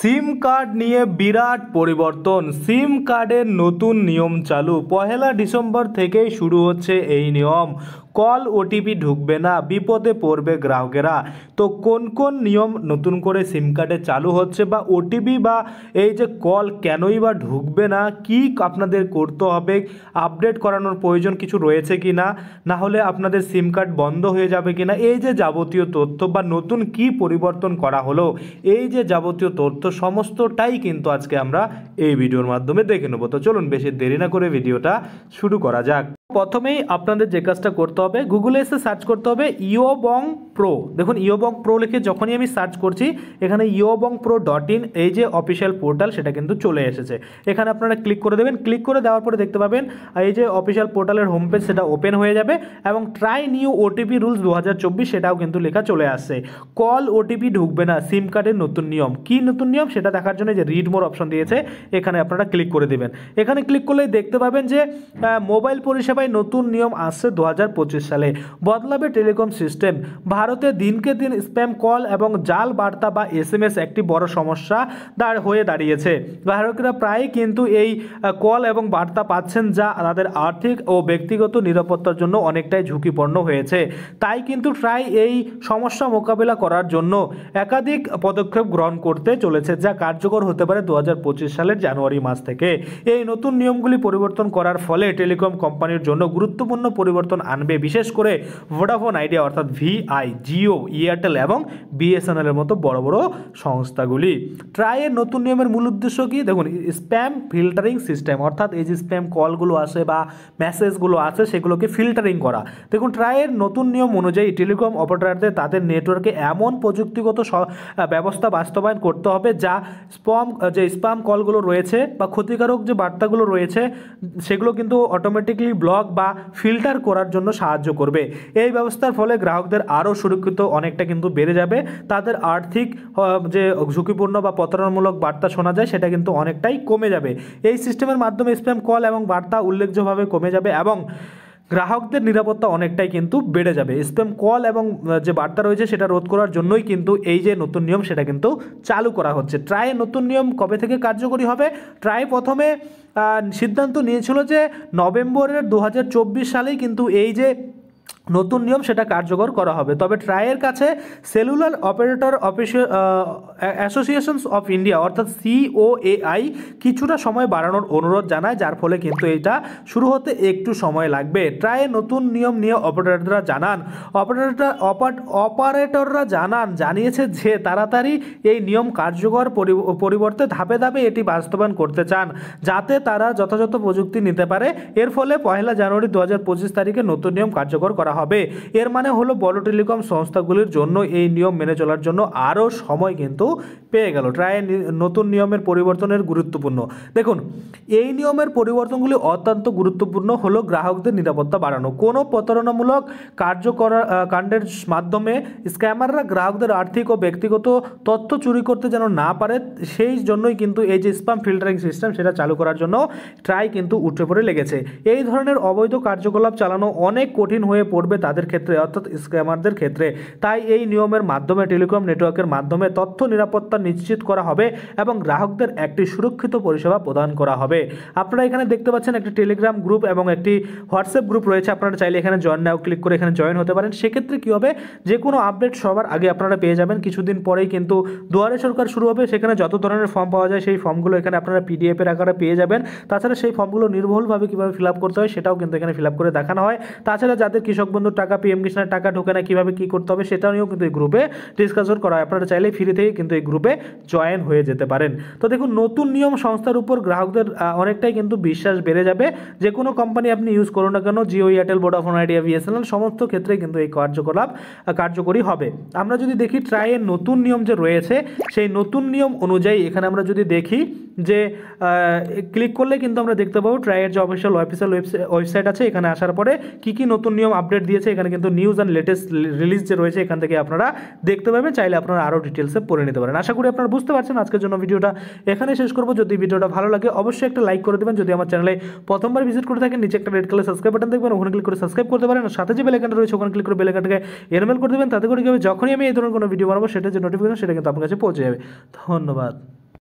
সিম card নিয়ে বিরাট পরিবর্তন। সিম কার্ডের নতুন নিয়ম চালু। 1 ডিসেম্বর থেকেই শুরু হচ্ছে এই নিয়ম। কল ওটিপি ঢুকবে না, বিপদে পড়বে গ্রাহকেরা। তো কোন কোন নিয়ম নতুন করে সিম কার্ডে চালু হচ্ছে, বা ওটিপি বা এই যে কল কেনই বা ঢুকবে না, কি আপনাদের করতে হবে, আপডেট করানোর প্রয়োজন কিছু রয়েছে কি না, না হলে আপনাদের সিম কার্ড বন্ধ হয়ে যাবে কি না, এই যে যাবতীয় তথ্য বা নতুন কি পরিবর্তন করা হলো, এই যে যাবতীয় তথ্য সমস্তটাই কিন্তু আজকে আমরা এই ভিডিওর মাধ্যমে দেখে নেব। তো চলুন বেশি দেরি না করে ভিডিওটা শুরু করা যাক। প্রথমেই আপনাদের যে কাজটা করতে হবে, গুগলে এসে সার্চ করতে হবে ইয়োবং প্রো। দেখুন ইয়োবং প্রো লিখে যখনই আমি সার্চ করছি, এখানে iobongpro.in এই যে অফিসিয়াল পোর্টাল সেটা কিন্তু চলে এসেছে। এখানে আপনারা ক্লিক করে দেবেন। ক্লিক করে দেওয়ার পরে দেখতে পাবেন এই যে অফিসিয়াল পোর্টালের হোম পেজ সেটা ওপেন হয়ে যাবে, এবং ট্রাই নিউ ওটিপি রুলস 2024 সেটাও কিন্তু লেখা চলে আসছে। কল ওটিপি ঢুকবে না, সিম কার্ডের নতুন নিয়ম। কি নতুন নিয়ম সেটা দেখার জন্য যে রিড মোর অপশন দিয়েছে, এখানে আপনারা ক্লিক করে দেবেন। এখানে ক্লিক করলেই দেখতে পাবেন যে মোবাইল পরিষেবা নতুন নিয়ম আসছে 2025 সালে। বদলাবে টেলিকম সিস্টেম। ভারতে দিনকে দিন স্প্যাম কল এবং জাল বার্তা বা SMS একটি বড় সমস্যা হয়ে দাঁড়িয়েছে। গ্রাহকরা প্রায়ই কিন্তু এই কল এবং বার্তা পাচ্ছেন, যা তাদের আর্থিক ও ব্যক্তিগত নিরাপত্তার জন্য অনেকটাই ঝুঁকিপূর্ণ হয়েছে। তাই কিন্তু ট্রাই এই সমস্যা মোকাবেলা করার জন্য একাধিক পদক্ষেপ গ্রহণ করতে চলেছে, যা কার্যকর হতে পারে 2025 সালের জানুয়ারি মাস থেকে। এই নতুন নিয়মগুলি পরিবর্তন করার ফলে টেলিকম কোম্পানির জন্য গুরুত্বপূর্ণ পরিবর্তন আনবে, বিশেষ করে ভোডাফোন আইডিয়া অর্থাৎ VI, জিও, এয়ারটেল এবং BSNL এর মতো বড় বড় সংস্থাগুলি। ট্রাইয়ের নতুন নিয়মের মূল উদ্দেশ্য কি? দেখুন, স্প্যাম ফিল্টারিং সিস্টেম, অর্থাৎ এই যে স্প্যাম কলগুলো আসে বা মেসেজগুলো আসে সেগুলোকে ফিল্টারিং করা। দেখুন, ট্রাইয়ের নতুন নিয়ম অনুযায়ী টেলিকম অপারেটরদের তাদের নেটওয়ার্কে এমন প্রযুক্তিগত ব্যবস্থা বাস্তবায়ন করতে হবে যা স্প্যাম কলগুলো রয়েছে বা ক্ষতিকারক যে বার্তাগুলো রয়েছে সেগুলো কিন্তু অটোমেটিকলি ব্লক বা ফিল্টার করার জন্য সাহায্য করবে। এই ব্যবস্থার ফলে গ্রাহকদের আরও সুরক্ষিত অনেকটা কিন্তু বেড়ে যাবে। তাদের আর্থিক যে ঝুঁকিপূর্ণ বা প্রতারণামূলক বার্তা শোনা যায় সেটা কিন্তু অনেকটাই কমে যাবে। এই সিস্টেমের মাধ্যমে স্প্যাম কল এবং বার্তা উল্লেখযোগ্যভাবে কমে যাবে এবং গ্রাহকদের নিরাপত্তা অনেকটাই কিন্তু বেড়ে যাবে। স্প্যাম কল এবং যে বার্তা রয়েছে সেটা রোধ করার জন্যই কিন্তু এই যে নতুন নিয়ম সেটা কিন্তু চালু করা হচ্ছে। ট্রাই নতুন নিয়ম কবে থেকে কার্যকরী হবে? ট্রাই প্রথমে সিদ্ধান্ত নিয়েছিল যে নভেম্বরের 2024 সালেই কিন্তু এই যে নতুন নিয়ম সেটা কার্যকর করা হবে। তবে ট্রাইয়ের কাছে cellular operator associations of India অর্থাৎ COAI কিছুটা সময় বাড়ানোর অনুরোধ জানায়, যার ফলে কিন্তু এটা শুরু হতে একটু সময় লাগবে। ট্রাইয়ের নতুন নিয়ম নিয়ে অপারেটররা জানিয়েছে যে তাড়াতাড়ি এই নিয়ম কার্যকর পরিবর্তে ধাপে ধাপে এটি বাস্তবায়ন করতে চান, যাতে তারা যথাযথ প্রযুক্তি নিতে পারে। এর ফলে 1 জানুয়ারি 2025 তারিখে নতুন নিয়ম কার্যকর করা হবে। এর মানে হলো বড় টেলিকম সংস্থাগুলির জন্য এই নিয়ম মেনে চলার জন্য আরও সময় কিন্তু পেয়ে গেল। ট্রাইয়ের নতুন নিয়মের পরিবর্তনের গুরুত্বপূর্ণ। দেখুন, এই নিয়মের পরিবর্তনগুলি অত্যন্ত গুরুত্বপূর্ণ হলো গ্রাহকদের নিরাপত্তা বাড়ানো। কোনো প্রতারণামূলক কাণ্ডের মাধ্যমে স্ক্যামাররা গ্রাহকদের আর্থিক ও ব্যক্তিগত তথ্য চুরি করতে যেন না পারে, সেই জন্যই কিন্তু এই যে স্প্যাম ফিল্টারিং সিস্টেম সেটা চালু করার জন্য ট্রাই কিন্তু উঠে পড়ে লেগেছে। এই ধরনের অবৈধ কার্যকলাপ চালানো অনেক কঠিন হয়ে পড়বে তাদের ক্ষেত্রে, অর্থাৎ স্ক্যামারদের ক্ষেত্রে। তাই এই নিয়মের মাধ্যমে টেলিকম নেটওয়ার্কের মাধ্যমে তথ্য নিরাপত্তা নিশ্চিত করা হবে এবং গ্রাহকদের একটি সুরক্ষিত পরিষেবা প্রদান করা হবে। আপনারা এখানে দেখতে পাচ্ছেন একটি টেলিগ্রাম গ্রুপ এবং একটি হোয়াটসঅ্যাপ গ্রুপ রয়েছে। আপনারা চাইলে এখানে জয়েন নাও ক্লিক করে এখানে জয়েন হতে পারেন। সেক্ষেত্রে কী হবে, যে কোনো আপডেট সবার আগে আপনারা পেয়ে যাবেন। কিছুদিন পরেই কিন্তু দুয়ারে সরকার শুরু হবে, সেখানে যত ধরনের ফর্ম পাওয়া যায় সেই ফর্মগুলো এখানে আপনারা PDF এর আকারে পেয়ে যাবেন। তাছাড়া সেই ফর্মগুলো নির্ভুলভাবে কীভাবে ফিল আপ করতে হয় সেটাও কিন্তু এখানে ফিল আপ করে দেখানো হয়। তাছাড়া যাদের কৃষক বন্ধুর টাকা, PM কিষাণের টাকা ঢোকে না, কীভাবে কী করতে হবে সেটা নিয়েও কিন্তু এই গ্রুপে ডিসকাশন করা হয়। আপনারা চাইলে ফ্রি থেকে কিন্তু এই গ্রুপে জয়েন হয়ে যেতে পারেন। তো দেখুন, নতুন নিয়ম সংস্থার উপর গ্রাহকদের অনেকটাই কিন্তু বিশ্বাস বেড়ে যাবে। যে কোনো কোম্পানি আপনি ইউজ করুন না কেন, Jio, Airtel, Vodafone idea, BSNL সমস্ত ক্ষেত্রে কিন্তু এই কার্যকরী হবে। আমরা যদি দেখি ট্রাইয়ের নতুন নিয়ম যে রয়েছে সেই নতুন নিয়ম অনুযায়ী এখানে আমরা যদি দেখি যে ক্লিক করলে কিন্তু আমরা দেখতে পাবো ট্রাইয়ের যে অফিসিয়াল ওয়েবসাইট আছে, এখানে আসার পরে কি কি নতুন নিয়ম আপডেট দিয়েছে এখানে কিন্তু নিউজ অ্যান্ড লেটেস্ট রিলিজ যে রয়েছে এখান থেকে আপনারা দেখতে পাবেন। চাইলে আপনারা আরও ডিটেলসে পড়ে নিতে পারেন। আশা করি আপনারা বুঝতে পারছেন। আজকের জন্য ভিডিওটা এখানে শেষ করবো। যদি ভিডিওটা ভালো লাগে অবশ্যই একটা লাইক করে দেবেন। যদি আমার চ্যানেলে প্রথমবার ভিজিট করে থাকেন, নিচে একটা রেড কালার সাবস্ক্রাইব বাটন দেখবেন, ওখানে ক্লিক করে সাবস্ক্রাইব করতে পারেন। আর সাথে যে বেল আইকনটা রয়েছে ওখানে ক্লিক করে বেল আইকনটাকে এনেবল করে দেবেন। তাতে করে কি হবে, যখনই আমি এই ধরনের কোনো ভিডিও বানাবো সেটার যে নোটিফিকেশন সেটা কিন্তু আপনার কাছে পৌঁছে যাবে। ধন্যবাদ।